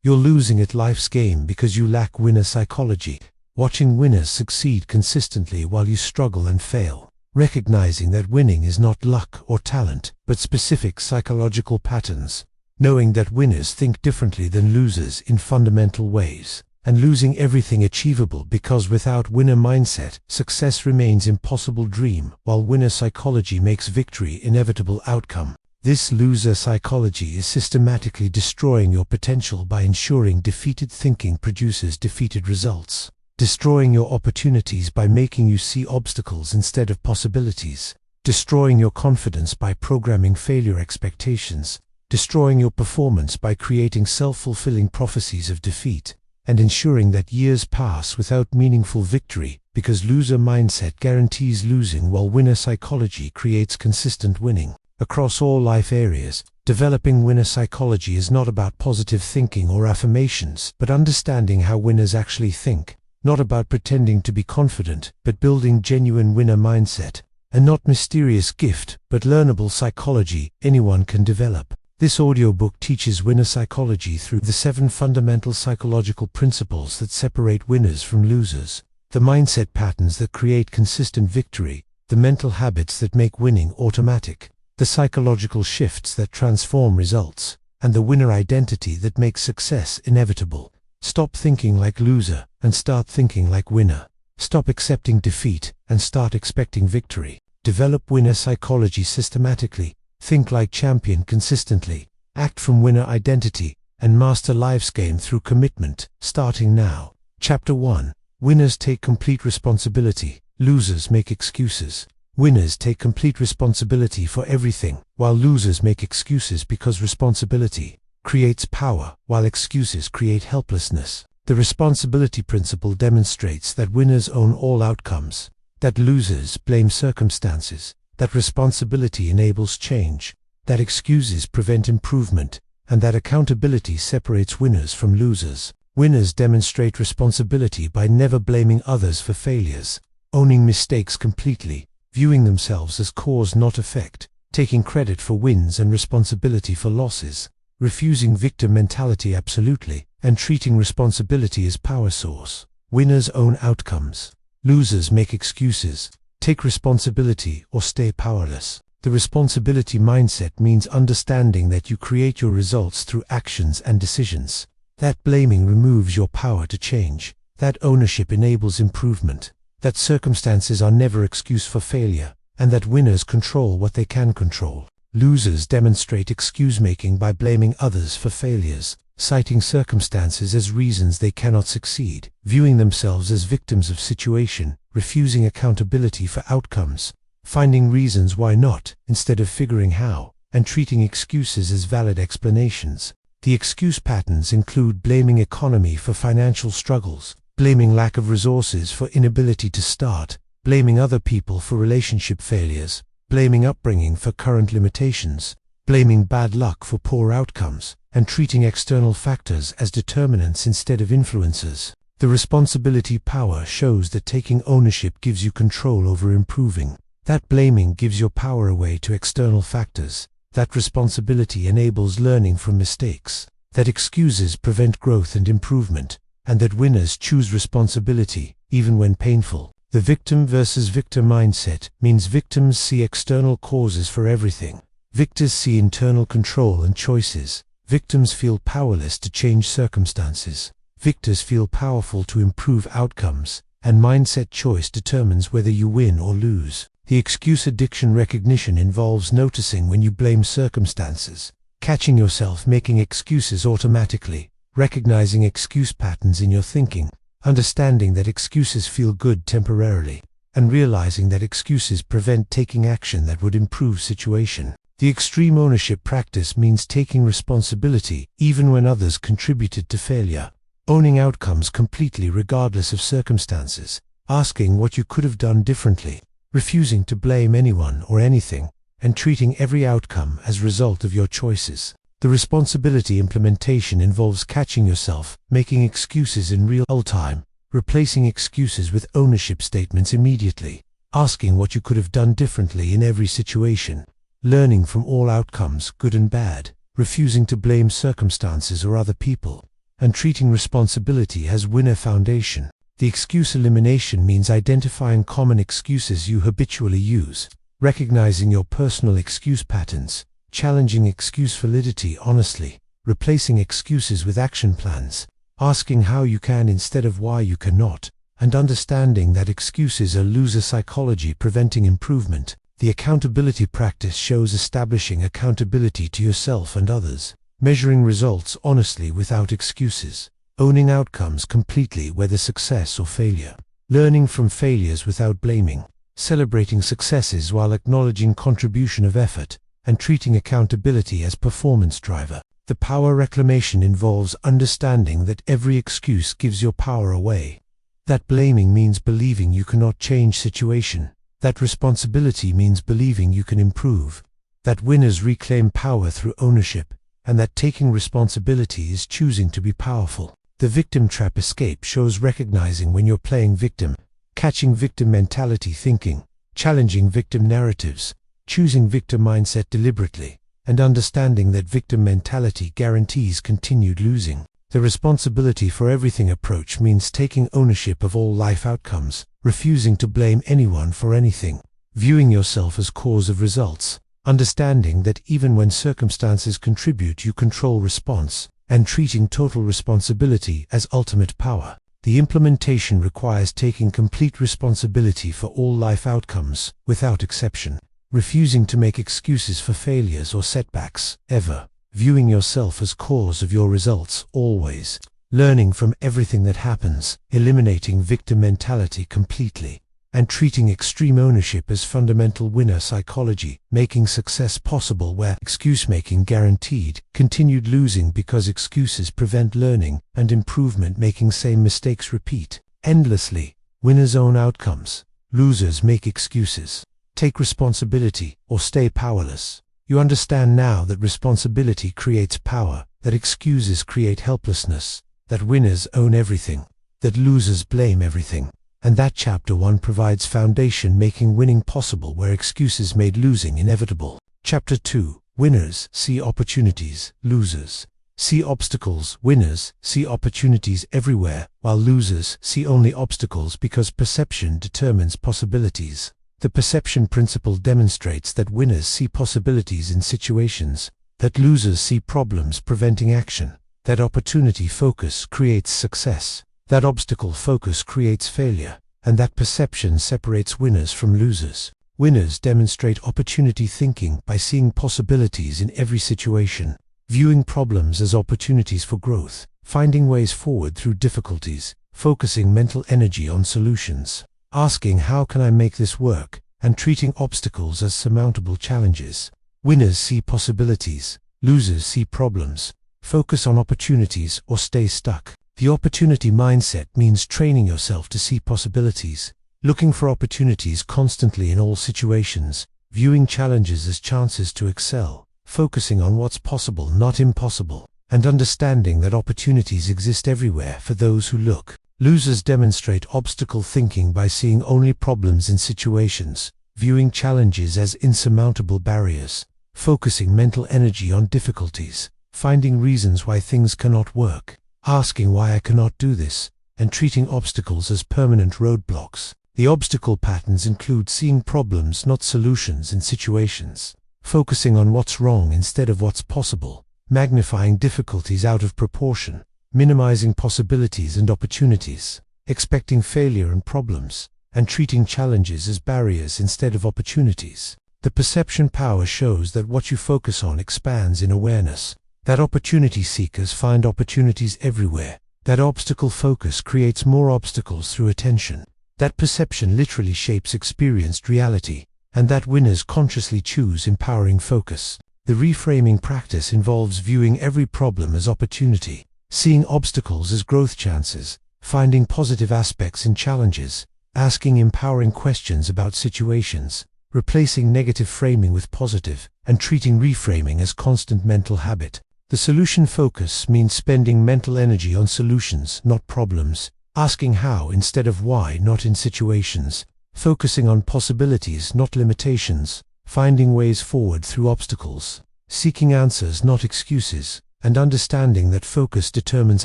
You're losing at life's game because you lack winner psychology, watching winners succeed consistently while you struggle and fail. Recognizing that winning is not luck or talent, but specific psychological patterns. Knowing that winners think differently than losers in fundamental ways. And losing everything achievable because without winner mindset, success remains impossible dream, while winner psychology makes victory inevitable outcome. This loser psychology is systematically destroying your potential by ensuring defeated thinking produces defeated results. Destroying your opportunities by making you see obstacles instead of possibilities. Destroying your confidence by programming failure expectations. Destroying your performance by creating self-fulfilling prophecies of defeat. And ensuring that years pass without meaningful victory, because loser mindset guarantees losing while winner psychology creates consistent winning. Across all life areas, developing winner psychology is not about positive thinking or affirmations, but understanding how winners actually think. Not about pretending to be confident, but building genuine winner mindset. And not mysterious gift, but learnable psychology anyone can develop. This audiobook teaches winner psychology through the 7 fundamental psychological principles that separate winners from losers. The mindset patterns that create consistent victory. The mental habits that make winning automatic. The psychological shifts that transform results. And the winner identity that makes success inevitable. Stop thinking like loser and start thinking like winner. Stop accepting defeat and start expecting victory. Develop winner psychology systematically. Think like champion consistently. Act from winner identity and master life's game through commitment, starting now. Chapter 1. Winners take complete responsibility. Losers make excuses. Winners take complete responsibility for everything, while losers make excuses because responsibility creates power, while excuses create helplessness. The responsibility principle demonstrates that winners own all outcomes, that losers blame circumstances, that responsibility enables change, that excuses prevent improvement, and that accountability separates winners from losers. Winners demonstrate responsibility by never blaming others for failures, owning mistakes completely, viewing themselves as cause not effect, taking credit for wins and responsibility for losses, refusing victim mentality absolutely, and treating responsibility as power source. Winners own outcomes. Losers make excuses, take responsibility, or stay powerless. The responsibility mindset means understanding that you create your results through actions and decisions. That blaming removes your power to change. That ownership enables improvement. That circumstances are never excuse for failure, and that winners control what they can control. Losers demonstrate excuse-making by blaming others for failures, citing circumstances as reasons they cannot succeed, viewing themselves as victims of situation, refusing accountability for outcomes, finding reasons why not, instead of figuring how, and treating excuses as valid explanations. The excuse patterns include blaming economy for financial struggles, blaming lack of resources for inability to start, blaming other people for relationship failures, blaming upbringing for current limitations, blaming bad luck for poor outcomes, and treating external factors as determinants instead of influencers. The responsibility power shows that taking ownership gives you control over improving. That blaming gives your power away to external factors. That responsibility enables learning from mistakes. That excuses prevent growth and improvement. And that winners choose responsibility, even when painful. The victim versus victor mindset means victims see external causes for everything. Victors see internal control and choices. Victims feel powerless to change circumstances. Victors feel powerful to improve outcomes, and mindset choice determines whether you win or lose. The excuse addiction recognition involves noticing when you blame circumstances, catching yourself making excuses automatically, recognizing excuse patterns in your thinking, understanding that excuses feel good temporarily, and realizing that excuses prevent taking action that would improve situation. The extreme ownership practice means taking responsibility even when others contributed to failure, owning outcomes completely regardless of circumstances, asking what you could have done differently, refusing to blame anyone or anything, and treating every outcome as a result of your choices. The responsibility implementation involves catching yourself making excuses in real time, replacing excuses with ownership statements immediately, asking what you could have done differently in every situation, learning from all outcomes, good and bad, refusing to blame circumstances or other people, and treating responsibility as winner foundation. The excuse elimination means identifying common excuses you habitually use, recognizing your personal excuse patterns, challenging excuse validity honestly, replacing excuses with action plans, asking how you can instead of why you cannot, and understanding that excuses are loser psychology preventing improvement. The accountability practice shows establishing accountability to yourself and others, measuring results honestly without excuses, owning outcomes completely whether success or failure, learning from failures without blaming, celebrating successes while acknowledging contribution of effort, and treating accountability as performance driver. The power reclamation involves understanding that every excuse gives your power away, that blaming means believing you cannot change situation, that responsibility means believing you can improve, that winners reclaim power through ownership, and that taking responsibility is choosing to be powerful. The victim trap escape shows recognizing when you're playing victim, catching victim mentality thinking, challenging victim narratives, choosing victim mindset deliberately, and understanding that victim mentality guarantees continued losing. The responsibility for everything approach means taking ownership of all life outcomes, refusing to blame anyone for anything, viewing yourself as cause of results, understanding that even when circumstances contribute you control response, and treating total responsibility as ultimate power. The implementation requires taking complete responsibility for all life outcomes, without exception, refusing to make excuses for failures or setbacks, ever, viewing yourself as cause of your results, always, learning from everything that happens, eliminating victim mentality completely, and treating extreme ownership as fundamental winner psychology, making success possible where excuse-making guaranteed, continued losing because excuses prevent learning and improvement, making same mistakes repeat endlessly. Winners own outcomes, losers make excuses, take responsibility, or stay powerless. You understand now that responsibility creates power, that excuses create helplessness, that winners own everything, that losers blame everything. And that Chapter 1 provides foundation making winning possible where excuses made losing inevitable. Chapter 2, Winners see opportunities, losers see obstacles. Winners see opportunities everywhere, while losers see only obstacles because perception determines possibilities. The perception principle demonstrates that winners see possibilities in situations, that losers see problems preventing action, that opportunity focus creates success, that obstacle focus creates failure, and that perception separates winners from losers. Winners demonstrate opportunity thinking by seeing possibilities in every situation, viewing problems as opportunities for growth, finding ways forward through difficulties, focusing mental energy on solutions, asking how can I make this work, and treating obstacles as surmountable challenges. Winners see possibilities, losers see problems, focus on opportunities or stay stuck. The opportunity mindset means training yourself to see possibilities, looking for opportunities constantly in all situations, viewing challenges as chances to excel, focusing on what's possible, not impossible, and understanding that opportunities exist everywhere for those who look. Losers demonstrate obstacle thinking by seeing only problems in situations, viewing challenges as insurmountable barriers, focusing mental energy on difficulties, finding reasons why things cannot work, asking why I cannot do this, and treating obstacles as permanent roadblocks. The obstacle patterns include seeing problems, not solutions, in situations, focusing on what's wrong instead of what's possible, magnifying difficulties out of proportion, minimizing possibilities and opportunities, expecting failure and problems, and treating challenges as barriers instead of opportunities. The perception power shows that what you focus on expands in awareness, that opportunity seekers find opportunities everywhere, that obstacle focus creates more obstacles through attention, that perception literally shapes experienced reality, and that winners consciously choose empowering focus. The reframing practice involves viewing every problem as opportunity, seeing obstacles as growth chances, finding positive aspects in challenges, asking empowering questions about situations, replacing negative framing with positive, and treating reframing as constant mental habit. The solution focus means spending mental energy on solutions, not problems, asking how instead of why, not in situations, focusing on possibilities, not limitations, finding ways forward through obstacles, seeking answers, not excuses, and understanding that focus determines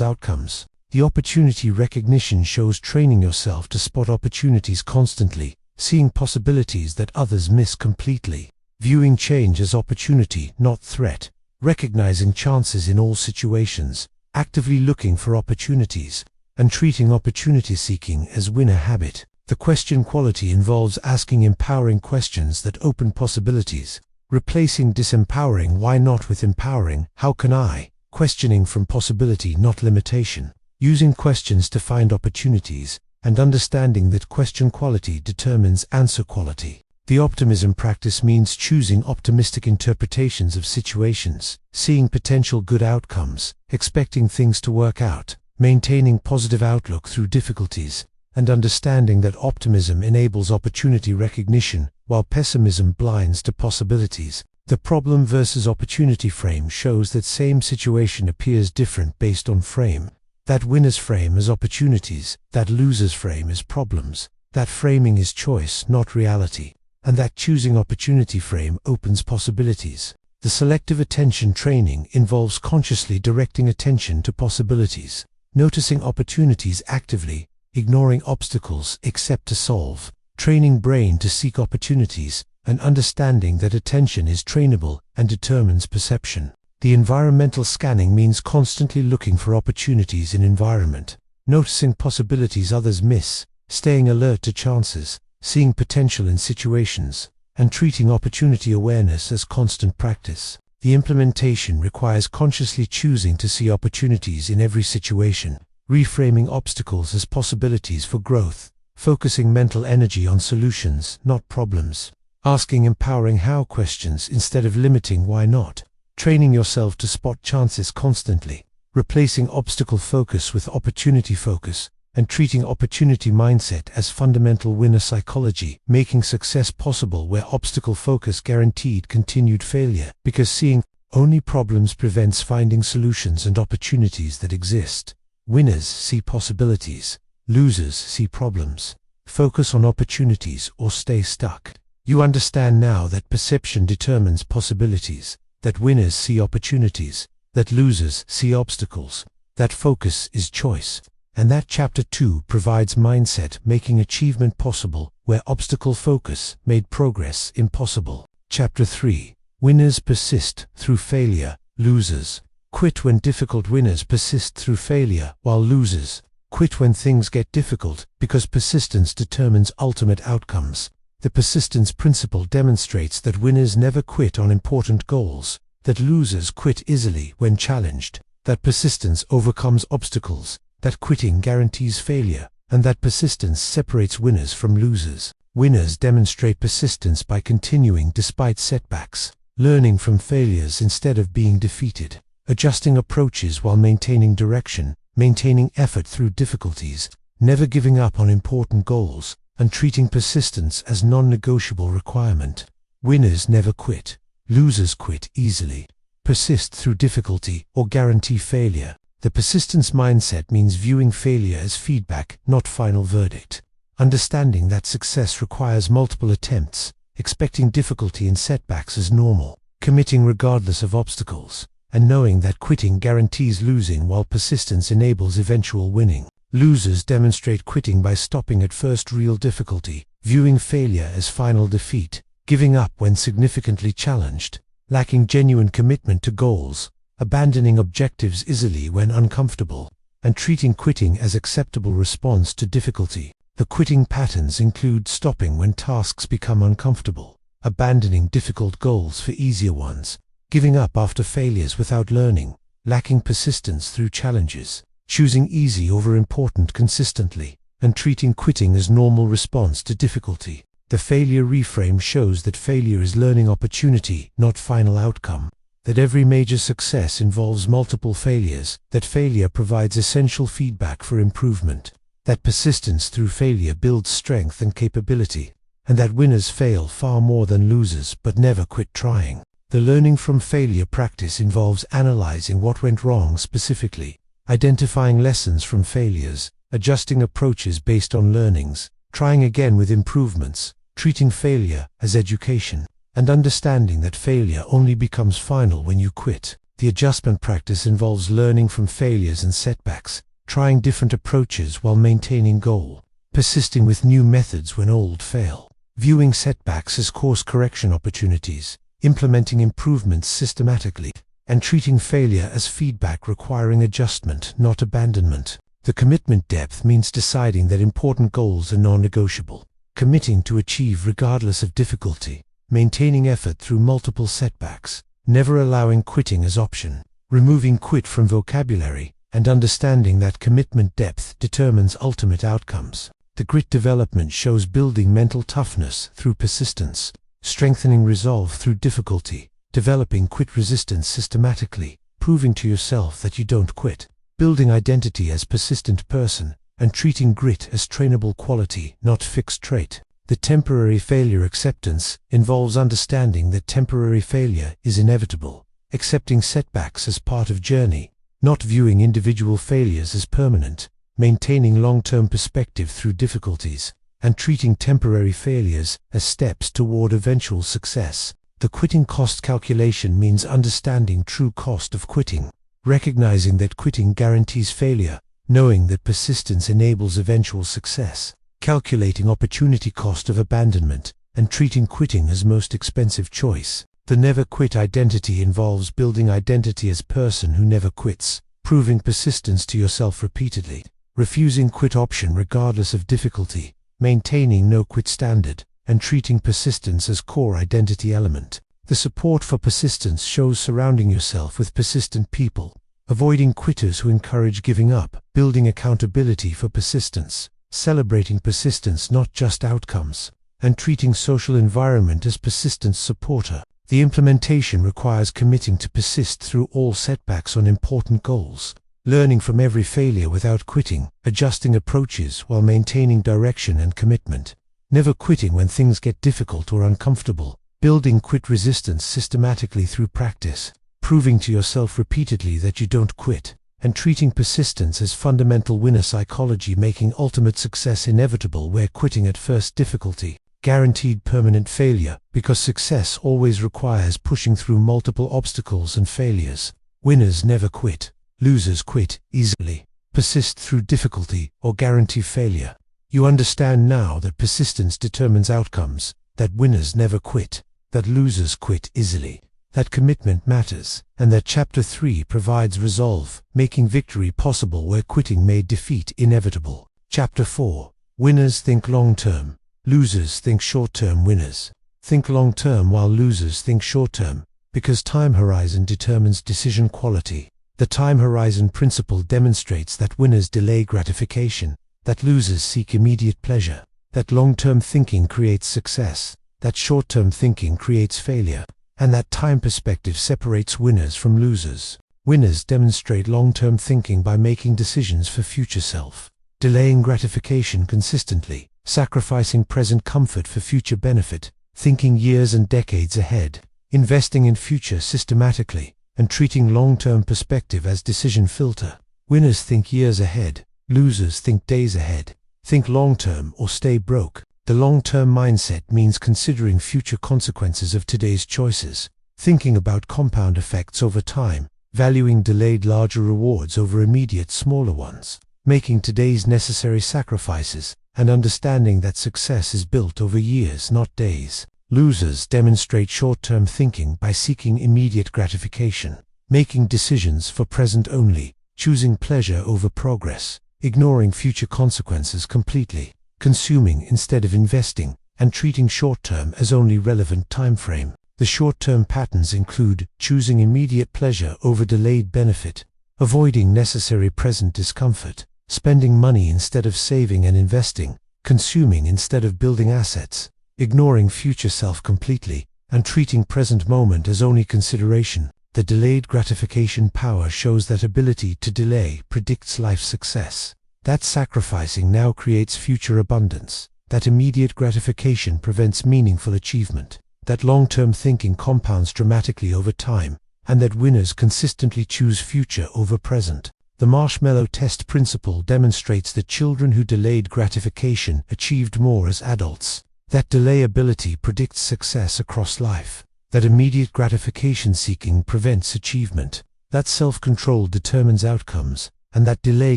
outcomes. The opportunity recognition shows training yourself to spot opportunities constantly, seeing possibilities that others miss completely, viewing change as opportunity, not threat, recognizing chances in all situations, actively looking for opportunities, and treating opportunity seeking as winner habit. The question quality involves asking empowering questions that open possibilities, replacing disempowering why not with empowering how can I, questioning from possibility not limitation, using questions to find opportunities, and understanding that question quality determines answer quality. The optimism practice means choosing optimistic interpretations of situations, seeing potential good outcomes, expecting things to work out, maintaining positive outlook through difficulties, and understanding that optimism enables opportunity recognition, while pessimism blinds to possibilities. The problem versus opportunity frame shows that same situation appears different based on frame. That winner's frame is opportunities, that loser's frame is problems, that framing is choice, not reality, and that choosing opportunity frame opens possibilities. The selective attention training involves consciously directing attention to possibilities, noticing opportunities actively, ignoring obstacles except to solve, training brain to seek opportunities, and understanding that attention is trainable and determines perception. The environmental scanning means constantly looking for opportunities in environment, noticing possibilities others miss, staying alert to chances, seeing potential in situations, and treating opportunity awareness as constant practice. The implementation requires consciously choosing to see opportunities in every situation, reframing obstacles as possibilities for growth, focusing mental energy on solutions, not problems, asking empowering how questions instead of limiting why not, training yourself to spot chances constantly, replacing obstacle focus with opportunity focus, and treating opportunity mindset as fundamental winner psychology, making success possible where obstacle focus guaranteed continued failure, because seeing only problems prevents finding solutions and opportunities that exist. Winners see possibilities, losers see problems. Focus on opportunities or stay stuck. You understand now that perception determines possibilities, that winners see opportunities, that losers see obstacles, that focus is choice, and that Chapter 2 provides mindset making achievement possible where obstacle focus made progress impossible. Chapter 3. Winners persist through failure, losers quit when difficult. Winners persist through failure, while losers quit when things get difficult, because persistence determines ultimate outcomes. The persistence principle demonstrates that winners never quit on important goals, that losers quit easily when challenged, that persistence overcomes obstacles, that quitting guarantees failure, and that persistence separates winners from losers. Winners demonstrate persistence by continuing despite setbacks, learning from failures instead of being defeated, adjusting approaches while maintaining direction, maintaining effort through difficulties, never giving up on important goals, and treating persistence as non-negotiable requirement. Winners never quit. Losers quit easily, persist through difficulty, or guarantee failure. The persistence mindset means viewing failure as feedback, not final verdict. Understanding that success requires multiple attempts, expecting difficulty and setbacks as normal, committing regardless of obstacles, and knowing that quitting guarantees losing while persistence enables eventual winning. Losers demonstrate quitting by stopping at first real difficulty, viewing failure as final defeat, giving up when significantly challenged, lacking genuine commitment to goals, abandoning objectives easily when uncomfortable, and treating quitting as acceptable response to difficulty. The quitting patterns include stopping when tasks become uncomfortable, abandoning difficult goals for easier ones, giving up after failures without learning, lacking persistence through challenges, choosing easy over important consistently, and treating quitting as normal response to difficulty. The failure reframe shows that failure is learning opportunity, not final outcome, that every major success involves multiple failures, that failure provides essential feedback for improvement, that persistence through failure builds strength and capability, and that winners fail far more than losers but never quit trying. The learning from failure practice involves analyzing what went wrong specifically, identifying lessons from failures, adjusting approaches based on learnings, trying again with improvements, treating failure as education, and understanding that failure only becomes final when you quit. The adjustment practice involves learning from failures and setbacks, trying different approaches while maintaining goal, persisting with new methods when old fail, viewing setbacks as course correction opportunities, implementing improvements systematically, and treating failure as feedback requiring adjustment, not abandonment. The commitment depth means deciding that important goals are non-negotiable, committing to achieve regardless of difficulty, maintaining effort through multiple setbacks, never allowing quitting as option, removing quit from vocabulary, and understanding that commitment depth determines ultimate outcomes. The grit development shows building mental toughness through persistence, strengthening resolve through difficulty, developing quit resistance systematically, proving to yourself that you don't quit, building identity as persistent person, and treating grit as trainable quality, not fixed trait. The temporary failure acceptance involves understanding that temporary failure is inevitable, accepting setbacks as part of journey, not viewing individual failures as permanent, maintaining long-term perspective through difficulties, and treating temporary failures as steps toward eventual success. The quitting cost calculation means understanding true cost of quitting, recognizing that quitting guarantees failure, knowing that persistence enables eventual success, calculating opportunity cost of abandonment, and treating quitting as most expensive choice. The never quit identity involves building identity as person who never quits, proving persistence to yourself repeatedly, refusing quit option regardless of difficulty, maintaining no quit standard, and treating persistence as core identity element. The support for persistence shows surrounding yourself with persistent people, avoiding quitters who encourage giving up, building accountability for persistence, celebrating persistence not just outcomes, and treating social environment as persistence supporter. The implementation requires committing to persist through all setbacks on important goals, learning from every failure without quitting, adjusting approaches while maintaining direction and commitment, never quitting when things get difficult or uncomfortable, building quit resistance systematically through practice, proving to yourself repeatedly that you don't quit, and treating persistence as fundamental winner psychology, making ultimate success inevitable where quitting at first difficulty, guaranteed permanent failure, because success always requires pushing through multiple obstacles and failures. Winners never quit, losers quit easily, persist through difficulty, or guarantee failure. You understand now that persistence determines outcomes, that winners never quit, that losers quit easily, that commitment matters, and that Chapter 3 provides resolve, making victory possible where quitting made defeat inevitable. Chapter 4. Winners think long-term, losers think short-term. Winners think long-term while losers think short-term, because time horizon determines decision quality. The time horizon principle demonstrates that winners delay gratification, that losers seek immediate pleasure, that long-term thinking creates success, that short-term thinking creates failure, and that time perspective separates winners from losers. Winners demonstrate long-term thinking by making decisions for future self, delaying gratification consistently, sacrificing present comfort for future benefit, thinking years and decades ahead, investing in future systematically, and treating long-term perspective as decision filter. Winners think years ahead, losers think days ahead. Think long-term or stay broke. The long-term mindset means considering future consequences of today's choices, thinking about compound effects over time, valuing delayed larger rewards over immediate smaller ones, making today's necessary sacrifices, and understanding that success is built over years, not days. Losers demonstrate short-term thinking by seeking immediate gratification, making decisions for present only, choosing pleasure over progress, ignoring future consequences completely, consuming instead of investing, and treating short-term as only relevant time frame. The short-term patterns include choosing immediate pleasure over delayed benefit, avoiding necessary present discomfort, spending money instead of saving and investing, consuming instead of building assets, ignoring future self completely, and treating present moment as only consideration. The delayed gratification power shows that ability to delay predicts life success, that sacrificing now creates future abundance, that immediate gratification prevents meaningful achievement, that long-term thinking compounds dramatically over time, and that winners consistently choose future over present. The marshmallow test principle demonstrates that children who delayed gratification achieved more as adults, that delay ability predicts success across life, that immediate gratification seeking prevents achievement, that self-control determines outcomes, and that delay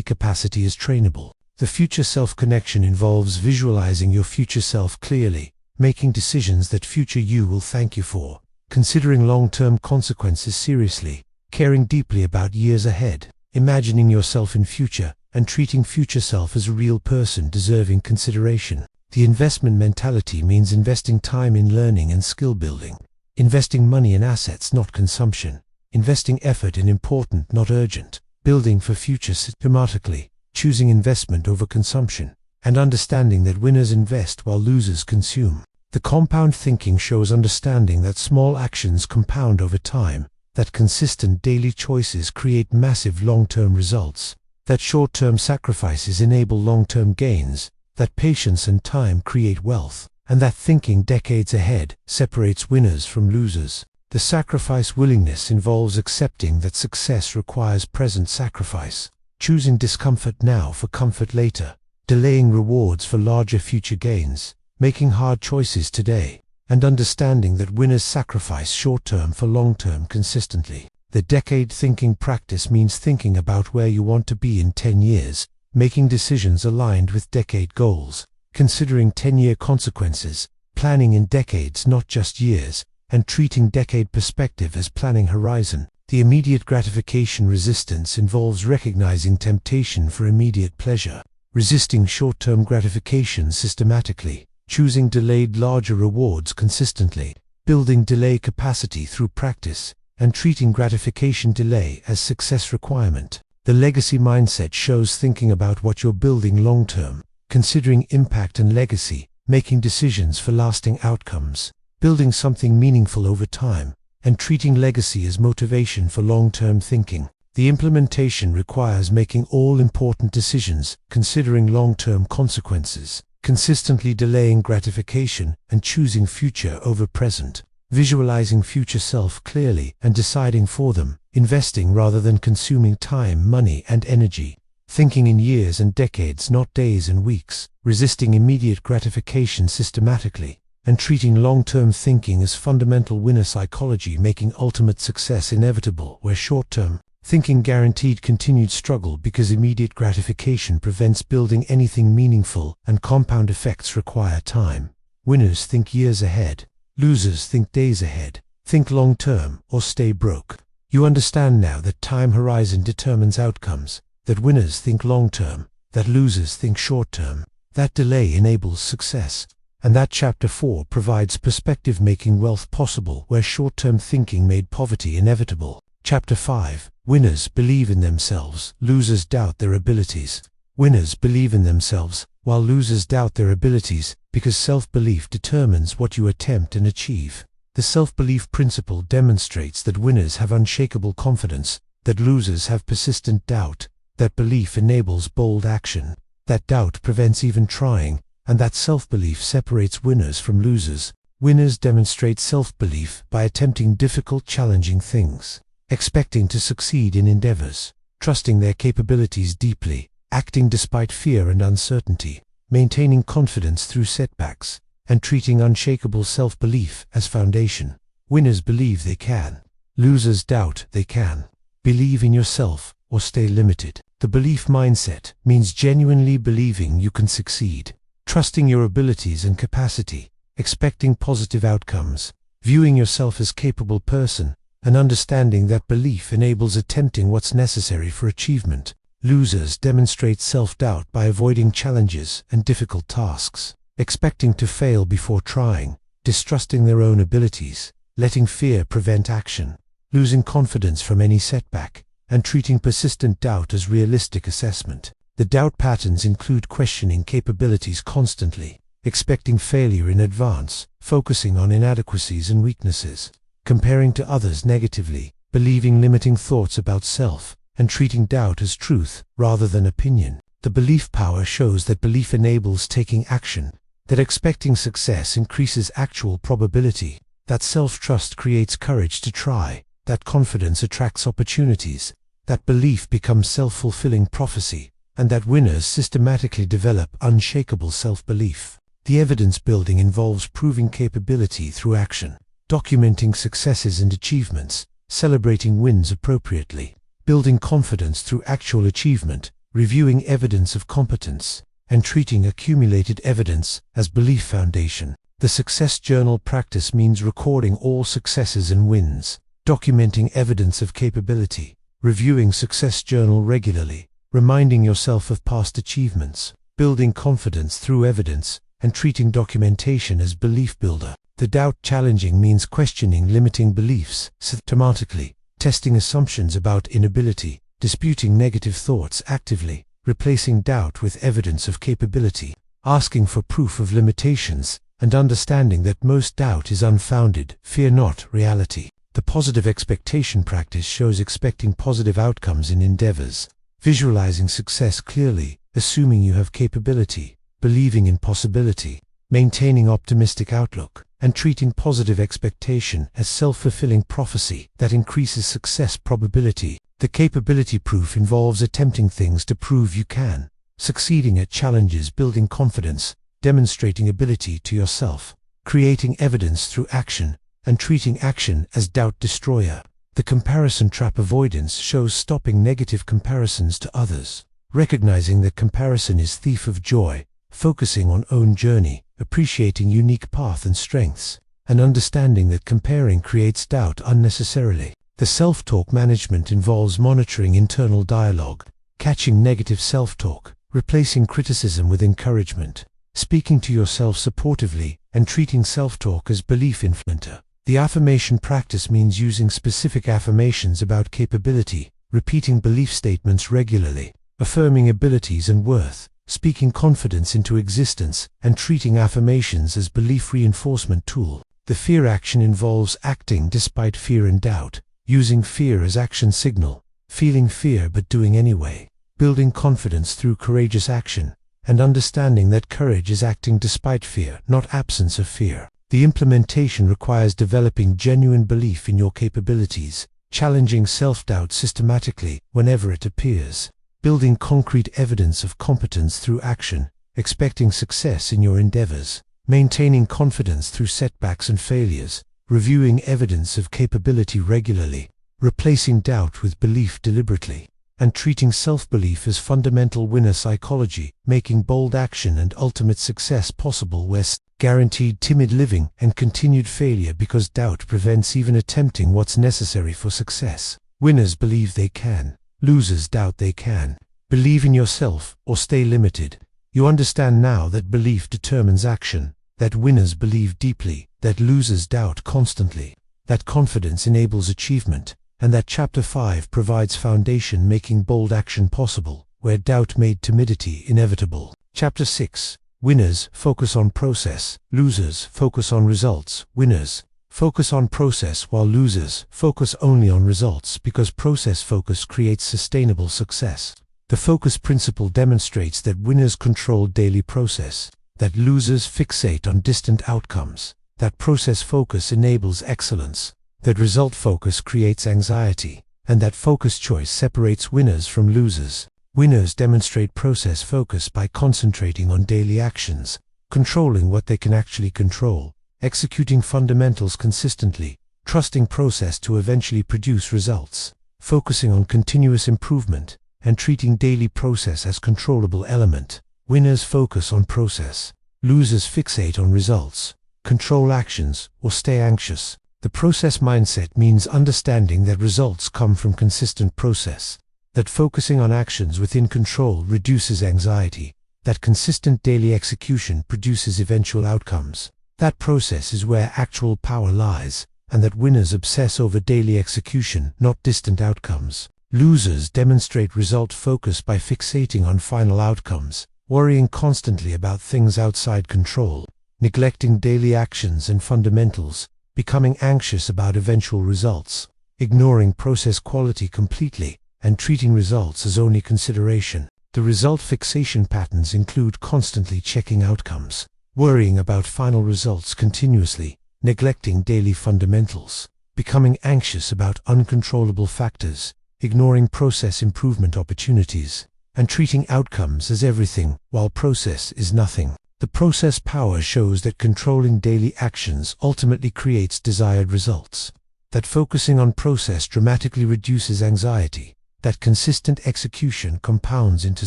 capacity is trainable. The future self-connection involves visualizing your future self clearly, making decisions that future you will thank you for, considering long-term consequences seriously, caring deeply about years ahead, imagining yourself in future, and treating future self as a real person deserving consideration. The investment mentality means investing time in learning and skill building, investing money in assets, not consumption, investing effort in important, not urgent, building for future systematically, choosing investment over consumption, and understanding that winners invest while losers consume. The compound thinking shows understanding that small actions compound over time, that consistent daily choices create massive long-term results, that short-term sacrifices enable long-term gains, that patience and time create wealth, and that thinking decades ahead separates winners from losers. The sacrifice willingness involves accepting that success requires present sacrifice, choosing discomfort now for comfort later, delaying rewards for larger future gains, making hard choices today, and understanding that winners sacrifice short-term for long-term consistently. The decade thinking practice means thinking about where you want to be in 10 years, making decisions aligned with decade goals, considering 10-year consequences, planning in decades not just years, and treating decade perspective as planning horizon. The immediate gratification resistance involves recognizing temptation for immediate pleasure, resisting short-term gratification systematically, choosing delayed larger rewards consistently, building delay capacity through practice, and treating gratification delay as success requirement. The legacy mindset shows thinking about what you're building long-term, considering impact and legacy, making decisions for lasting outcomes, building something meaningful over time, and treating legacy as motivation for long-term thinking. The implementation requires making all important decisions, considering long-term consequences, consistently delaying gratification, and choosing future over present, visualizing future self clearly and deciding for them, investing rather than consuming time, money, and energy, thinking in years and decades, not days and weeks, resisting immediate gratification systematically, and treating long-term thinking as fundamental winner psychology, making ultimate success inevitable where short-term thinking guaranteed continued struggle because immediate gratification prevents building anything meaningful and compound effects require time. Winners think years ahead, losers think days ahead, think long-term or stay broke. You understand now that time horizon determines outcomes, that winners think long-term, that losers think short-term, that delay enables success, and that Chapter 4 provides perspective, making wealth possible where short-term thinking made poverty inevitable. Chapter 5. Winners believe in themselves, losers doubt their abilities. Winners believe in themselves, while losers doubt their abilities, because self-belief determines what you attempt and achieve. The self-belief principle demonstrates that winners have unshakable confidence, that losers have persistent doubt, that belief enables bold action, that doubt prevents even trying, and that self-belief separates winners from losers. Winners demonstrate self-belief by attempting difficult, challenging things, expecting to succeed in endeavors, trusting their capabilities deeply, acting despite fear and uncertainty, maintaining confidence through setbacks, and treating unshakable self-belief as foundation. Winners believe they can. Losers doubt they can. Believe in yourself or stay limited. The belief mindset means genuinely believing you can succeed, trusting your abilities and capacity, expecting positive outcomes, viewing yourself as capable person, and understanding that belief enables attempting what's necessary for achievement. Losers demonstrate self-doubt by avoiding challenges and difficult tasks, expecting to fail before trying, distrusting their own abilities, letting fear prevent action, losing confidence from any setback, and treating persistent doubt as realistic assessment. The doubt patterns include questioning capabilities constantly, expecting failure in advance, focusing on inadequacies and weaknesses, comparing to others negatively, believing limiting thoughts about self, and treating doubt as truth rather than opinion. The belief power shows that belief enables taking action, that expecting success increases actual probability, that self-trust creates courage to try, that confidence attracts opportunities, that belief becomes self-fulfilling prophecy, and that winners systematically develop unshakable self-belief. The evidence building involves proving capability through action, documenting successes and achievements, celebrating wins appropriately, building confidence through actual achievement, reviewing evidence of competence, and treating accumulated evidence as belief foundation. The success journal practice means recording all successes and wins, documenting evidence of capability, reviewing success journal regularly, reminding yourself of past achievements, building confidence through evidence, and treating documentation as belief builder. The doubt challenging means questioning limiting beliefs systematically, testing assumptions about inability, disputing negative thoughts actively, replacing doubt with evidence of capability, asking for proof of limitations, and understanding that most doubt is unfounded. Fear not reality. The positive expectation practice shows expecting positive outcomes in endeavors, visualizing success clearly, assuming you have capability, believing in possibility, maintaining optimistic outlook, and treating positive expectation as self-fulfilling prophecy that increases success probability. The capability proof involves attempting things to prove you can, succeeding at challenges, building confidence, demonstrating ability to yourself, creating evidence through action, and treating action as doubt destroyer. The comparison trap avoidance shows stopping negative comparisons to others, recognizing that comparison is thief of joy, focusing on own journey, appreciating unique path and strengths, and understanding that comparing creates doubt unnecessarily. The self-talk management involves monitoring internal dialogue, catching negative self-talk, replacing criticism with encouragement, speaking to yourself supportively, and treating self-talk as belief influencer. The affirmation practice means using specific affirmations about capability, repeating belief statements regularly, affirming abilities and worth, speaking confidence into existence, and treating affirmations as belief reinforcement tool. The fear action involves acting despite fear and doubt, using fear as action signal, feeling fear but doing anyway, building confidence through courageous action, and understanding that courage is acting despite fear, not absence of fear. The implementation requires developing genuine belief in your capabilities, challenging self-doubt systematically whenever it appears, building concrete evidence of competence through action, expecting success in your endeavors, maintaining confidence through setbacks and failures, reviewing evidence of capability regularly, replacing doubt with belief deliberately, and treating self-belief as fundamental winner psychology, making bold action and ultimate success possible where guaranteed timid living and continued failure because doubt prevents even attempting what's necessary for success. Winners believe they can, losers doubt they can. Believe in yourself or stay limited. You understand now that belief determines action, that winners believe deeply, that losers doubt constantly, that confidence enables achievement, and that Chapter 5 provides foundation making bold action possible, where doubt made timidity inevitable. Chapter 6. Winners focus on process, losers focus on results. Winners focus on process while losers focus only on results because process focus creates sustainable success. The focus principle demonstrates that winners control daily process, that losers fixate on distant outcomes, that process focus enables excellence, that result focus creates anxiety, and that focus choice separates winners from losers. Winners demonstrate process focus by concentrating on daily actions, controlling what they can actually control, executing fundamentals consistently, trusting process to eventually produce results, focusing on continuous improvement, and treating daily process as controllable element. Winners focus on process, losers fixate on results, control actions, or stay anxious. The process mindset means understanding that results come from consistent process, that focusing on actions within control reduces anxiety, that consistent daily execution produces eventual outcomes. That process is where actual power lies, and that winners obsess over daily execution, not distant outcomes. Losers demonstrate result focus by fixating on final outcomes, worrying constantly about things outside control, neglecting daily actions and fundamentals, becoming anxious about eventual results, ignoring process quality completely, and treating results as only consideration. The result fixation patterns include constantly checking outcomes, worrying about final results continuously, neglecting daily fundamentals, becoming anxious about uncontrollable factors, ignoring process improvement opportunities, and treating outcomes as everything while process is nothing. The process power shows that controlling daily actions ultimately creates desired results, that focusing on process dramatically reduces anxiety, that consistent execution compounds into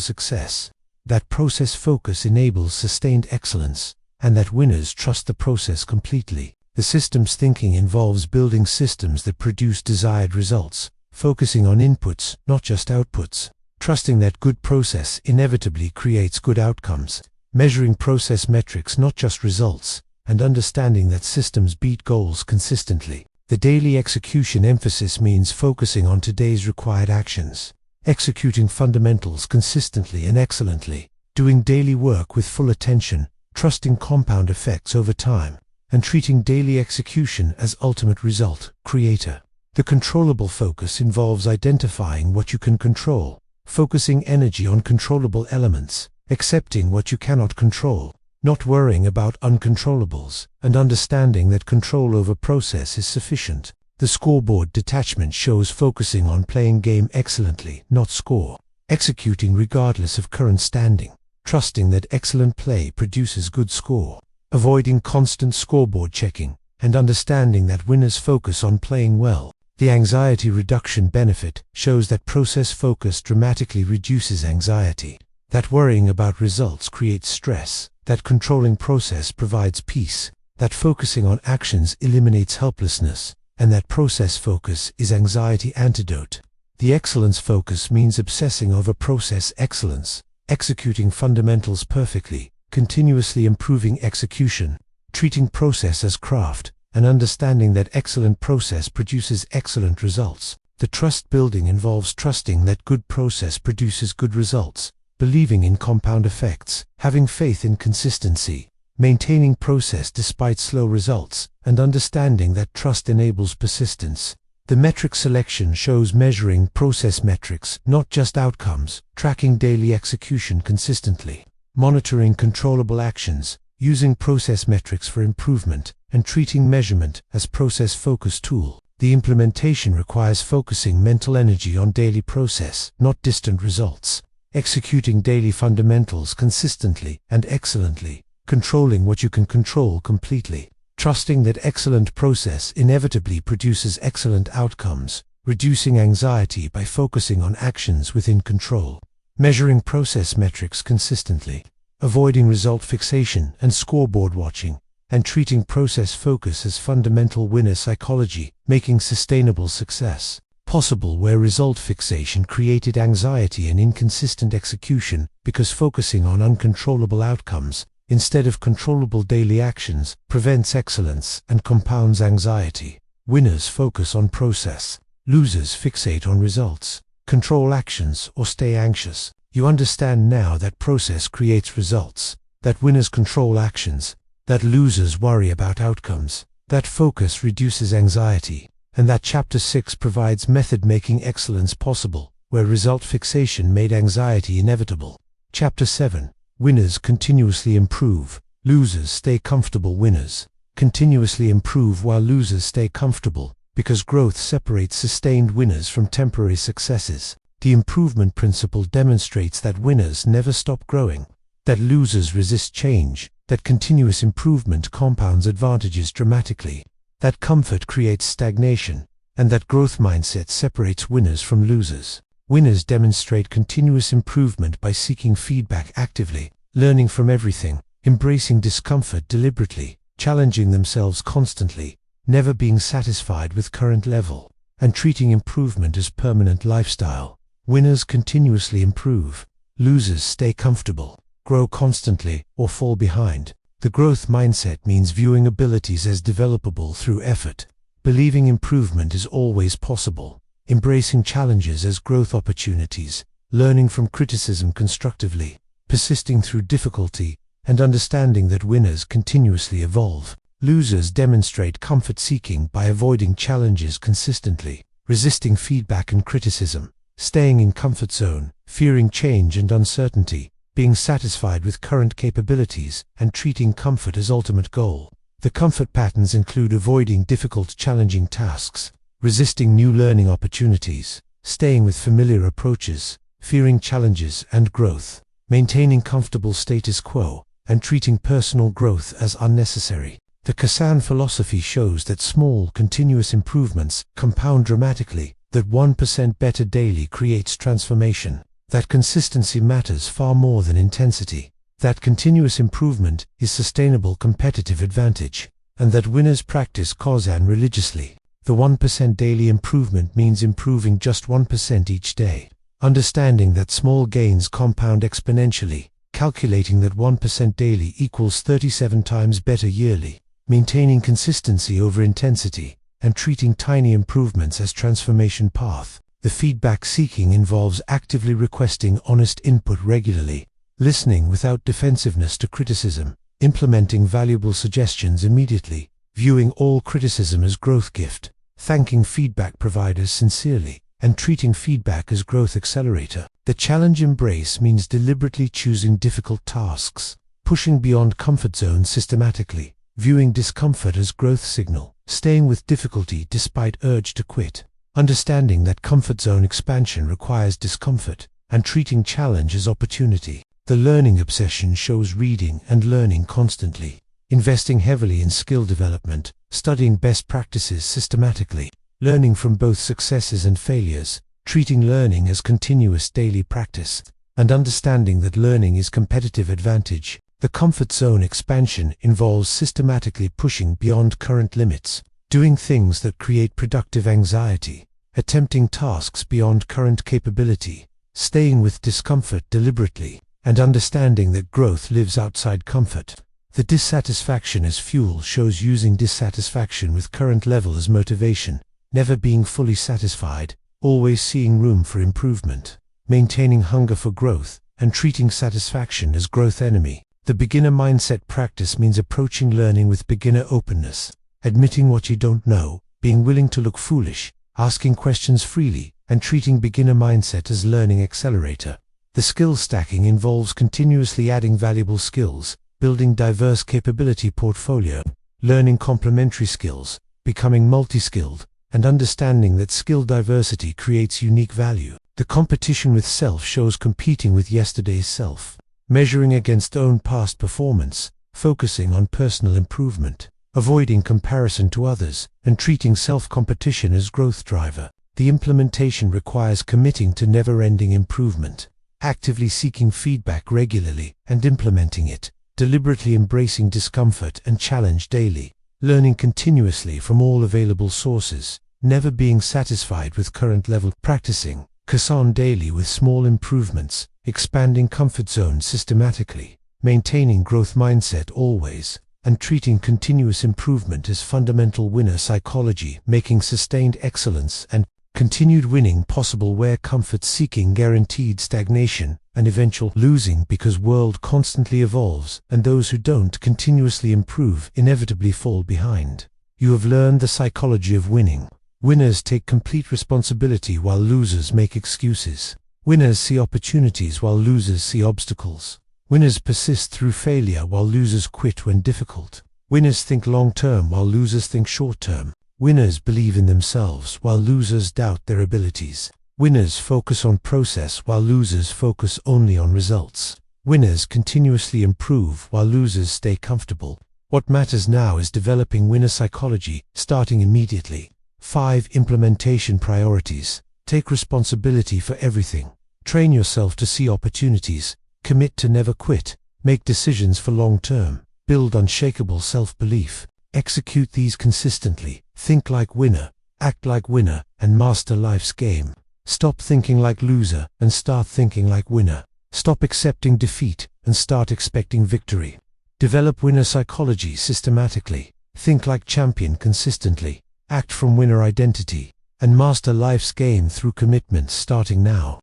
success, that process focus enables sustained excellence, and that winners trust the process completely. The systems thinking involves building systems that produce desired results, focusing on inputs, not just outputs, trusting that good process inevitably creates good outcomes, measuring process metrics, not just results, and understanding that systems beat goals consistently. The daily execution emphasis means focusing on today's required actions, executing fundamentals consistently and excellently, doing daily work with full attention, trusting compound effects over time, and treating daily execution as ultimate result creator. The controllable focus involves identifying what you can control, focusing energy on controllable elements, accepting what you cannot control, not worrying about uncontrollables, and understanding that control over process is sufficient. The scoreboard detachment shows focusing on playing game excellently, not score, executing regardless of current standing, trusting that excellent play produces good score, avoiding constant scoreboard checking, and understanding that winners focus on playing well. The anxiety reduction benefit shows that process focus dramatically reduces anxiety, that worrying about results creates stress, that controlling process provides peace, that focusing on actions eliminates helplessness, and that process focus is anxiety antidote. The excellence focus means obsessing over process excellence, executing fundamentals perfectly, continuously improving execution, treating process as craft, and understanding that excellent process produces excellent results. The trust building involves trusting that good process produces good results, believing in compound effects, having faith in consistency, maintaining process despite slow results, and understanding that trust enables persistence. The metric selection shows measuring process metrics, not just outcomes, tracking daily execution consistently, monitoring controllable actions, using process metrics for improvement, and treating measurement as process-focused tool. The implementation requires focusing mental energy on daily process, not distant results, executing daily fundamentals consistently and excellently, controlling what you can control completely, trusting that excellent process inevitably produces excellent outcomes, reducing anxiety by focusing on actions within control, measuring process metrics consistently, avoiding result fixation and scoreboard watching, and treating process focus as fundamental winner psychology, making sustainable success possible where result fixation created anxiety and inconsistent execution because focusing on uncontrollable outcomes instead of controllable daily actions prevents excellence and compounds anxiety. Winners focus on process, losers fixate on results, control actions or stay anxious. You understand now that process creates results, that winners control actions, that losers worry about outcomes, that focus reduces anxiety, and that Chapter 6 provides method making excellence possible, where result fixation made anxiety inevitable. Chapter 7. Winners continuously improve, losers stay comfortable. Winners continuously improve while losers stay comfortable, because growth separates sustained winners from temporary successes. The improvement principle demonstrates that winners never stop growing, that losers resist change, that continuous improvement compounds advantages dramatically, that comfort creates stagnation, and that growth mindset separates winners from losers. Winners demonstrate continuous improvement by seeking feedback actively, learning from everything, embracing discomfort deliberately, challenging themselves constantly, never being satisfied with current level, and treating improvement as permanent lifestyle. Winners continuously improve, losers stay comfortable, grow constantly, or fall behind. The growth mindset means viewing abilities as developable through effort, believing improvement is always possible, embracing challenges as growth opportunities, learning from criticism constructively, persisting through difficulty, and understanding that winners continuously evolve. Losers demonstrate comfort seeking by avoiding challenges consistently, resisting feedback and criticism, staying in comfort zone, fearing change and uncertainty, being satisfied with current capabilities, and treating comfort as ultimate goal. The comfort patterns include avoiding difficult, challenging tasks, resisting new learning opportunities, staying with familiar approaches, fearing challenges and growth, maintaining comfortable status quo, and treating personal growth as unnecessary. The Kazan philosophy shows that small, continuous improvements compound dramatically, that 1% better daily creates transformation, that consistency matters far more than intensity, that continuous improvement is sustainable competitive advantage, and that winners practice Kazan religiously. The 1% daily improvement means improving just 1% each day. Understanding that small gains compound exponentially, calculating that 1% daily equals 37 times better yearly, maintaining consistency over intensity, and treating tiny improvements as transformation path. The feedback seeking involves actively requesting honest input regularly, listening without defensiveness to criticism, implementing valuable suggestions immediately, viewing all criticism as growth gift, thanking feedback providers sincerely, and treating feedback as growth accelerator. The challenge embrace means deliberately choosing difficult tasks, pushing beyond comfort zones systematically, viewing discomfort as growth signal, staying with difficulty despite urge to quit, understanding that comfort zone expansion requires discomfort, and treating challenge as opportunity. The learning obsession shows reading and learning constantly, investing heavily in skill development, studying best practices systematically, learning from both successes and failures, treating learning as continuous daily practice, and understanding that learning is competitive advantage. The comfort zone expansion involves systematically pushing beyond current limits, doing things that create productive anxiety, attempting tasks beyond current capability, staying with discomfort deliberately, and understanding that growth lives outside comfort. The dissatisfaction as fuel shows using dissatisfaction with current level as motivation, never being fully satisfied, always seeing room for improvement, maintaining hunger for growth, and treating satisfaction as growth enemy. The beginner mindset practice means approaching learning with beginner openness, admitting what you don't know, being willing to look foolish, asking questions freely, and treating beginner mindset as learning accelerator. The skill stacking involves continuously adding valuable skills, building diverse capability portfolio, learning complementary skills, becoming multi-skilled, and understanding that skill diversity creates unique value. The competition with self shows competing with yesterday's self, measuring against own past performance, focusing on personal improvement, avoiding comparison to others, and treating self-competition as growth driver. The implementation requires committing to never-ending improvement, actively seeking feedback regularly and implementing it, deliberately embracing discomfort and challenge daily, learning continuously from all available sources, never being satisfied with current level, practicing Kazan daily with small improvements, expanding comfort zones systematically, maintaining growth mindset always, and treating continuous improvement as fundamental winner psychology, making sustained excellence and continued winning possible where comfort seeking guaranteed stagnation and eventual losing, because world constantly evolves and those who don't continuously improve inevitably fall behind. You have learned the psychology of winning. Winners take complete responsibility while losers make excuses. Winners see opportunities while losers see obstacles. Winners persist through failure while losers quit when difficult. Winners think long-term while losers think short-term. Winners believe in themselves while losers doubt their abilities. Winners focus on process while losers focus only on results. Winners continuously improve while losers stay comfortable. What matters now is developing winner psychology, starting immediately. 5 implementation priorities. Take responsibility for everything. Train yourself to see opportunities. Commit to never quit. Make decisions for long term. Build unshakable self-belief. Execute these consistently. Think like winner, act like winner, and master life's game. Stop thinking like loser and start thinking like winner. Stop accepting defeat and start expecting victory. Develop winner psychology systematically. Think like champion consistently. Act from winner identity. And master life's game through commitment starting now.